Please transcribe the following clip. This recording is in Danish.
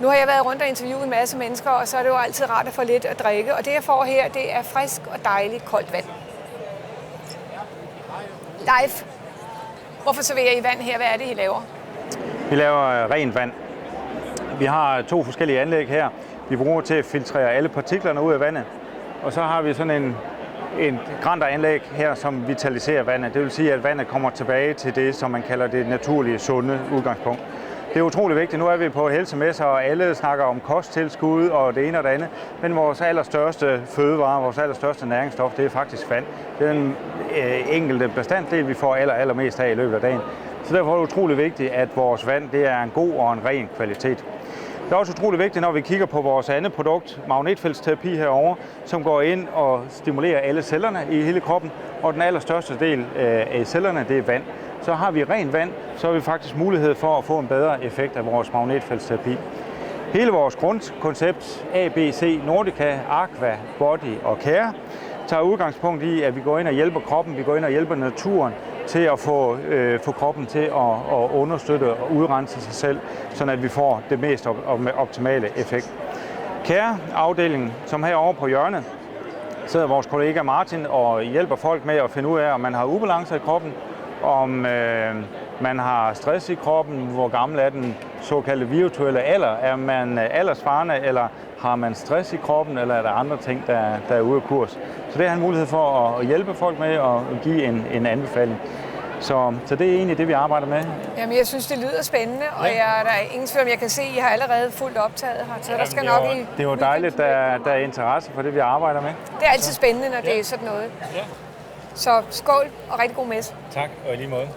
Nu har jeg været rundt og interviewet en masse mennesker, og så er det jo altid rart at få lidt at drikke. Og det, jeg får her, det er frisk og dejligt koldt vand. Leif, hvorfor serverer I vand her? Hvad er det, I laver? Vi laver rent vand. Vi har 2 forskellige anlæg her. Vi bruger til at filtrere alle partiklerne ud af vandet. Og så har vi sådan en granteranlæg her, som vitaliserer vandet. Det vil sige, at vandet kommer tilbage til det, som man kalder det naturlige, sunde udgangspunkt. Det er utrolig vigtigt. Nu er vi på helsemesser, og alle snakker om kosttilskud og det ene og det andet. Men vores allerstørste fødevare, vores allerstørste næringsstof, det er faktisk vand. Det er den enkelte bestanddel, vi får allermest af i løbet af dagen. Så derfor er det utrolig vigtigt, at vores vand det er en god og en ren kvalitet. Det er også utrolig vigtigt, når vi kigger på vores andet produkt, magnetfeltsterapi herovre, som går ind og stimulerer alle cellerne i hele kroppen, og den allerstørste del af cellerne, det er vand. Så har vi rent vand, så har vi faktisk mulighed for at få en bedre effekt af vores magnetfeltsterapi. Hele vores grundkoncept, ABC, Nordica, Aqua, Body og Care, tager udgangspunkt i, at vi går ind og hjælper kroppen, vi går ind og hjælper naturen til at få kroppen til at understøtte og udrense sig selv, så at vi får det mest optimale effekt. Care-afdelingen, som herovre på hjørnet, sidder vores kollega Martin og hjælper folk med at finde ud af, om man har ubalance i kroppen, om man har stress i kroppen, hvor gammel er den såkaldte virtuelle alder, er man aldersvarende, eller har man stress i kroppen, eller er der andre ting, der er ude af kurs. Så det har han mulighed for at hjælpe folk med og give en anbefaling. Så det er egentlig det, vi arbejder med. Jamen, jeg synes, det lyder spændende, og der er ingen tvivl om, jeg kan se, at I har allerede fuldt optaget her. Så der skal nok i... Det er jo dejligt, der er interesse for det, vi arbejder med. Det er altid spændende, når det er sådan noget. Så skål og rigtig god messe. Tak, og i lige måde.